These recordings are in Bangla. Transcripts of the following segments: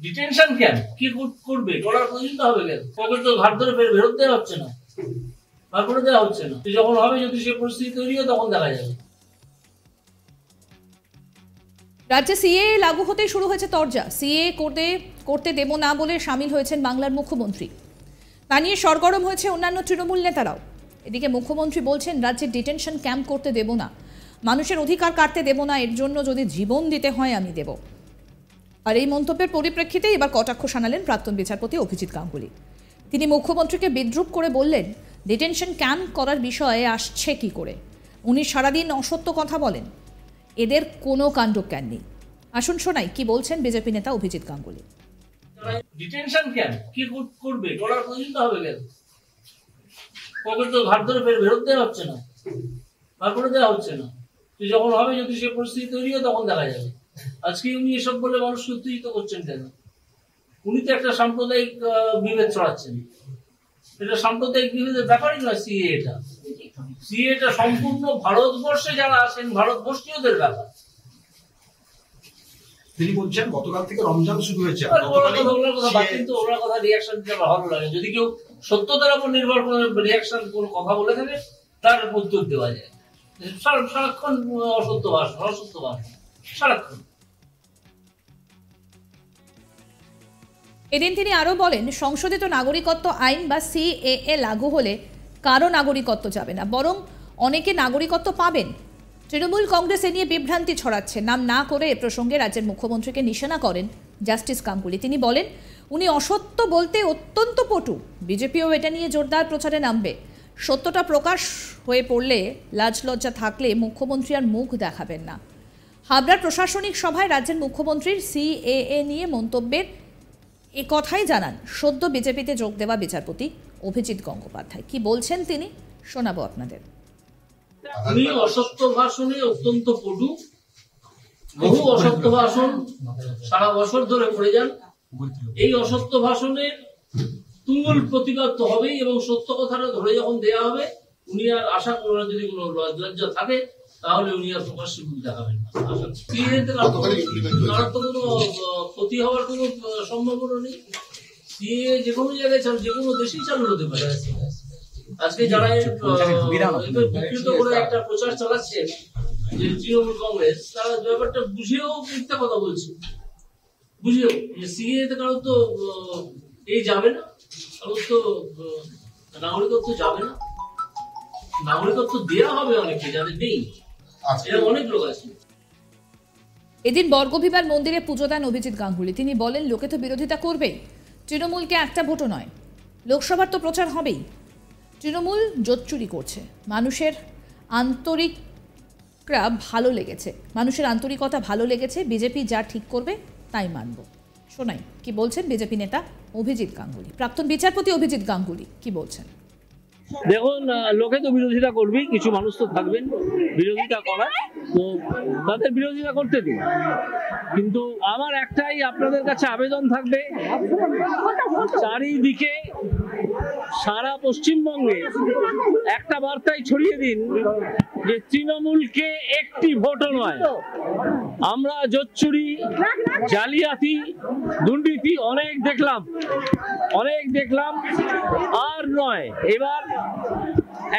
ডিটেনশন ক্যাম্প কি করবে? করার প্রয়োজন হবে কেন? পকেট তো ঘাট ধরে ফেরত দেওয়া হচ্ছে না, বার করে দেওয়া হচ্ছে না। যখন হবে, যদি সে পরিস্থিতি তৈরি হয়, তখন দেখা যাবে। রাজ্যে সিএ লাগু হতেই শুরু হয়েছে তরজা। সিএ করতে দেব না বলে সামিল হয়েছেন বাংলার মুখ্যমন্ত্রী। তা নিয়ে সরগরম হয়েছে অন্যান্য তৃণমূল নেতারাও। এদিকে মুখ্যমন্ত্রী বলছেন, রাজ্যে ডিটেনশন ক্যাম্প করতে দেব না, মানুষের অধিকার কাটতে দেব না, এর জন্য যদি জীবন দিতে হয় আমি দেব। আর এই মন্তব্যের পরিপ্রেক্ষিতে এবার কটাক্ষ শানালেন প্রাক্তন বিচারপতি অভিজিৎ গাঙ্গুলি। তিনি মুখ্যমন্ত্রীকে বিদ্রূপ করে বললেন, ডিটেনশন ক্যাম্প করার বিষয়ে আসছে কি করে? উনি সারাদিন অসত্য কথা বলেন, এদের কোনো কাণ্ডজ্ঞান নেই। আসুন শোনাই কি বলছেন বিজেপি নেতা অভিজিৎ গাঙ্গুলি। ডিটেনশন ক্যাম্প কি করবে? করার প্রয়োজন হবে কেন? পকেট তো ঘাট ধরে ফেরত দেওয়া হচ্ছে না, বার করে দেওয়া হচ্ছে না। যখন হবে, যদি সে পরিস্থিতি তৈরি হয়, তখন দেখা যাবে। আজকে উনি এসব বলে মানুষকে উত্তেজিত করছেন কেন? উনি তো একটা সাম্প্রদায়িক বিভেদ ছড়াচ্ছেন। এটা সাম্প্রদায়িক বিভেদের ব্যাপারই নয়। সিএটা সম্পূর্ণ ভারতবর্ষে যারা আছেন, ভারতবর্ষীয়দের ব্যাপার। তিনি বলছেন গতকাল থেকে রমজান শুরু হয়েছে, কিন্তু ওনার কথা রিয়াকশন দিতে ভালো লাগে। যদি কেউ সত্যতার উপর নির্ভর করে রিয়াকশন কোনো কথা বলে থাকে, তার উত্তর দেওয়া যায়। সারাক্ষণ অসত্য ভাষণ সারাক্ষণ। এদিন তিনি আরো বলেন, সংশোধিত নাগরিকত্ব আইন বা সিএএ লাগু হলে কারো নাগরিকত্ব যাবে না, বরং অনেকে নাগরিকত্ব পাবেন। তৃণমূল কংগ্রেস এ নিয়ে বিভ্রান্তি ছড়াচ্ছে। নাম না করে এ প্রসঙ্গে রাজ্যের মুখ্যমন্ত্রীকে নিশানা করেন জাস্টিস গাঙ্গুলি। তিনি বলেন, উনি অসত্য বলতে অত্যন্ত পটু। বিজেপিও এটা নিয়ে জোরদার প্রচারে নামবে। সত্যটা প্রকাশ হয়ে পড়লে, লাজ লজ্জা থাকলে মুখ্যমন্ত্রী আর মুখ দেখাবেন না। হাবড়ার প্রশাসনিক সভায় রাজ্যের মুখ্যমন্ত্রীর সিএএ নিয়ে মন্তব্যের এ কথাই জানান সদ্য বিজেপিতে যোগ দেওয়া বিচারপতি অভিজিৎ গঙ্গোপাধ্যায়। কি বলছেন তিনি শোনাবো আপনাদের। উনি অসত্য ভাষণে অত্যন্ত পটু। বহু অসত্য ভাষণ সারা বছর ধরে করে যান। এই অসত্য ভাষণের তুমুল প্রতিবাদ তো হবেই, এবং সত্য কথাটা ধরে যখন দেয়া হবে, উনি আর আশা করেন, যদি কোনো লজ্জা থাকে, তাহলে উনি আর প্রকাশ্যে মুখ দেখাবেন না। তার তো কোনো ক্ষতি হওয়ার কোনো সম্ভাবনা নেই। সিএ যে কোনো জায়গায় যে কোনো দেশেই চালু হতে পারে। আজকে যারা বিকৃত করে একটা প্রচার চালাচ্ছে যে তৃণমূল কংগ্রেস, তারা ব্যাপারটা বুঝেও মিথ্যা কথা বলছে। বুঝেও সিএ তে কারো তো এই যাবে না, কারো তো নাগরিকত্ব যাবে না। নাগরিকত্ব দেওয়া হবে অনেকে, যাদের নেই। অনেক লোক আছে। এদিন বর্গভীমার মন্দিরে পুজো দেন অভিজিৎ গাঙ্গুলি। তিনি বলেন, লোকে তো বিরোধিতা করবেই, তৃণমূলকে একটা ভোটও নয়, লোকসভার তো প্রচার হবেই। তৃণমূল জোট চুরি করছে। মানুষের আন্তরিকতা ভালো লেগেছে। বিজেপি যা ঠিক করবে তাই মানব। শোনাই কি বলছেন বিজেপি নেতা অভিজিৎ গাঙ্গুলি, প্রাক্তন বিচারপতি অভিজিৎ গাঙ্গুলি কি বলছেন। দেখুন, লোকে তো বিরোধিতা করবেই, কিছু মানুষ তো থাকবেন বিরোধিতা করার, তো তাদের বিরোধিতা করতে দিন। কিন্তু আমার একটাই আপনাদের কাছে আবেদন থাকবে, চারিদিকে সারা পশ্চিমবঙ্গে একটা বার্তাই ছড়িয়ে দিন যে তৃণমূলকে একটি ভোটও নয়। আমরা জোচ্চুরি, জালিয়াতি, দুর্নীতি অনেক দেখলাম, আর নয়। এবার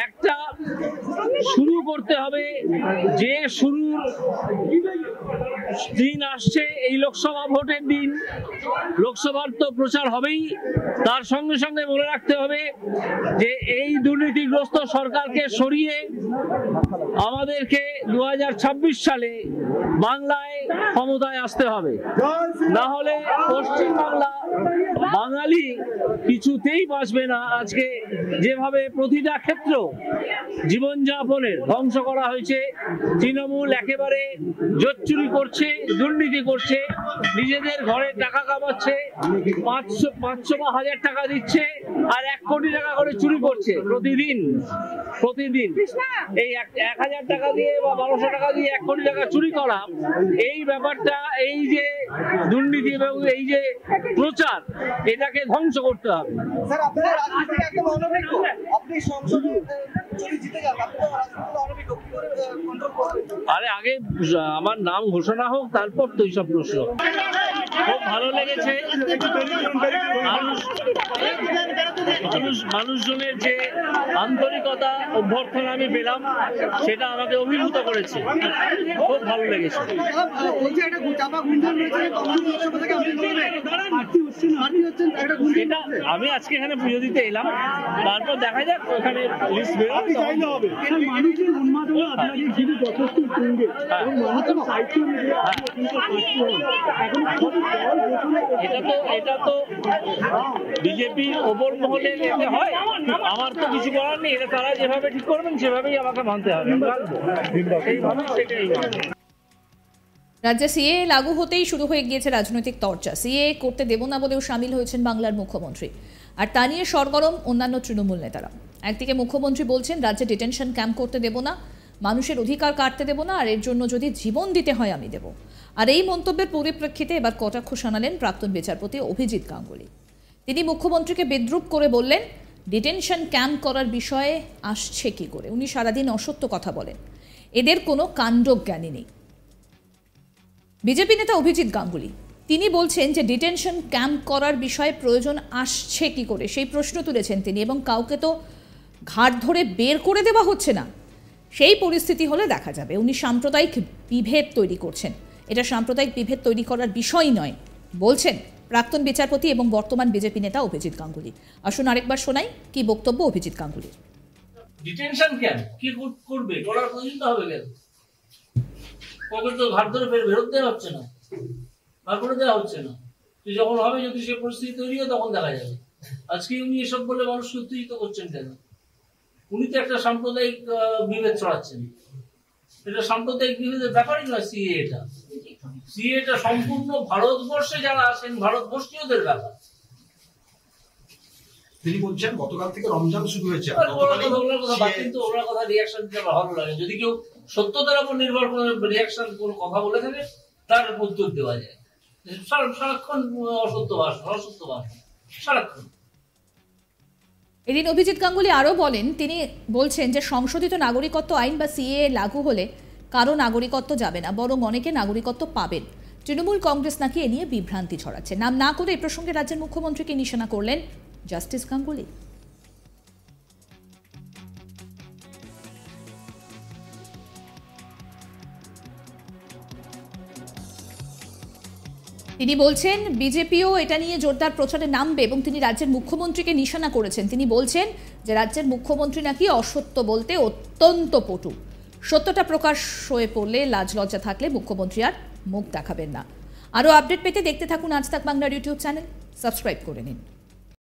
একটা শুরু করতে হবে, যে শুরুর দিন আসছে এই লোকসভা ভোটের দিন। লোকসভার তো প্রচার হবেই, তার সঙ্গে সঙ্গে মনে রাখতে হবে যে এই দুর্নীতিগ্রস্ত সরকারকে সরিয়ে আমাদেরকে 2026 সালে বাংলায় ক্ষমতায় আসতে হবে। না হলে পশ্চিমবাংলা, বাঙালি কিছুতেই বাঁচবে না। আজকে যেভাবে প্রতিটা ক্ষেত্র জীবনযাপনের ধ্বংস করা হয়েছে, তৃণমূল একেবারে জোচ্চুরি করছে, দুর্নীতি করছে, নিজেদের ঘরে টাকা কামাচ্ছে, 500 বা 1000 টাকা দিচ্ছে, আর 1 কোটি টাকা করে চুরি করছে প্রতিদিন। এই 1000 টাকা দিয়ে বা 1200 টাকা দিয়ে 1 কোটি টাকা চুরি করা, এই ব্যাপারটা, এই যে দুর্নীতি এবং এই যে প্রচার, এটাকে ধ্বংস করতে হবে। স্যার, আপনারা রাজনীতি একদম অনভিজ্ঞ, আপনি সংসদে আরে আগে আমার নাম ঘোষণা হোক, তারপর তো এইসব প্রশ্ন। খুব ভালো লেগেছে মানুষজনের যে আন্তরিকতা অভ্যর্থনা আমি পেলাম, সেটা আমাকে অভিভূত করেছে। খুব ভালো লেগেছে। এটা আমি আজকে এখানে পুজো দিতে এলাম, তারপর দেখা যাক ওখানে লিস্ট বেরোবে। এটা তো বিজেপির ওপর মহলে যেতে হয়, আমার তো কিছু করার নেই। এটা তারা যেভাবে ঠিক করবেন সেভাবেই আমাকে মানতে হবে। রাজ্যে সিএ লাগু হতেই শুরু হয়ে গিয়েছে রাজনৈতিক চর্চা। সিএ করতে দেব না বলেও সামিল হয়েছেন বাংলার মুখ্যমন্ত্রী, আর তা নিয়ে সরগরম অন্যান্য তৃণমূল নেতারা। একদিকে মুখ্যমন্ত্রী বলছেন রাজ্যে ডিটেনশন ক্যাম্প করতে দেব না, মানুষের অধিকার কাটতে দেব না, আর এর জন্য যদি জীবন দিতে হয় আমি দেব। আর এই মন্তব্যের পরিপ্রেক্ষিতে এবার কটাক্ষ শোনালেন প্রাক্তন বিচারপতি অভিজিৎ গাঙ্গুলি। তিনি মুখ্যমন্ত্রীকে বিদ্রূপ করে বললেন, ডিটেনশন ক্যাম্প করার বিষয়ে আসছে কি করে? উনি সারাদিন অসত্য কথা বলেন, এদের কোনো কাণ্ডজ্ঞানী নেই। বিজেপি নেতা অভিজিৎ গাঙ্গুলি তিনি বলছেন যে ডিটেনশন ক্যাম্প করার বিষয়ে প্রয়োজন আসছে কি করে, সেই প্রশ্ন তুলেছেন তিনি। এবং কাউকে তো ঘাট ধরে বের করে দেওয়া হচ্ছে না, সেই পরিস্থিতি হলে দেখা যাবে। উনি সাম্প্রদায়িক বিভেদ তৈরি করছেন, এটা সাম্প্রদায়িক বিভেদ তৈরি করার বিষয় নয় বলছেন প্রাক্তন বিচারপতি এবং বর্তমান বিজেপি নেতা অভিজিৎ গাঙ্গুলি। আসুন আরেকবার শোনাই কি বক্তব্য অভিজিৎ গাঙ্গুলির। ডিটেনশন ক্যাম্প কি করবে, করার প্রয়োজন হবে কেন? ওকে তো ঘাট ধরে ফেরত দেওয়া হচ্ছে না, বার করে দেওয়া হচ্ছে না। তুই যখন হবে, যদি সে পরিস্থিতি তৈরি হয় তখন দেখা যাবে। আজকে উনি এসব বলে মানুষকে উত্তেজিত করছেন কেন? উনি তো একটা সাম্প্রদায়িক বিভেদ ছড়াচ্ছেন। এটা সাম্প্রদায়িক বিভেদের ব্যাপারই নয়। সিএ এটা সম্পূর্ণ ভারতবর্ষে যারা আছেন ভারতবর্ষীয়দের ব্যাপার। তিনি বলছেন গতকাল থেকে রমজান শুরু হয়েছে। কিন্তু ওনার কথা রিয়াকশন দিতে আমার ভালো লাগে। যদি কেউ সত্যতার উপর নির্ভর করে রিয়াকশন কোনো কথা বলে থাকে, তার উত্তর দেওয়া যায়। সারাক্ষণ অসত্য ভাষণ সারাক্ষণ। এদিন অভিজিৎ গাঙ্গুলি আরও বলেন, তিনি বলছেন যে সংশোধিত নাগরিকত্ব আইন বা সিএ লাগু হলে কারো নাগরিকত্ব যাবে না, বরং অনেকে নাগরিকত্ব পাবেন। তৃণমূল কংগ্রেস নাকি এ নিয়ে বিভ্রান্তি ছড়াচ্ছে। নাম না করে এই প্রসঙ্গে রাজ্যের মুখ্যমন্ত্রীকে নিশানা করলেন জাস্টিস গাঙ্গুলি। তিনি বলছেন বিজেপিও এটা নিয়ে জোরদার প্রচারে নামবে, এবং তিনি রাজ্যের মুখ্যমন্ত্রীকে নিশানা করেছেন। তিনি বলছেন যে রাজ্যের মুখ্যমন্ত্রী নাকি অসত্য বলতে অত্যন্ত পটু। সত্যটা প্রকাশ হয়ে পড়লে, লাজ লজ্জা থাকলে মুখ্যমন্ত্রী আর মুখ দেখাবেন না। আরও আপডেট পেতে দেখতে থাকুন আজ তাক বাংলার ইউটিউব চ্যানেল, সাবস্ক্রাইব করে নিন।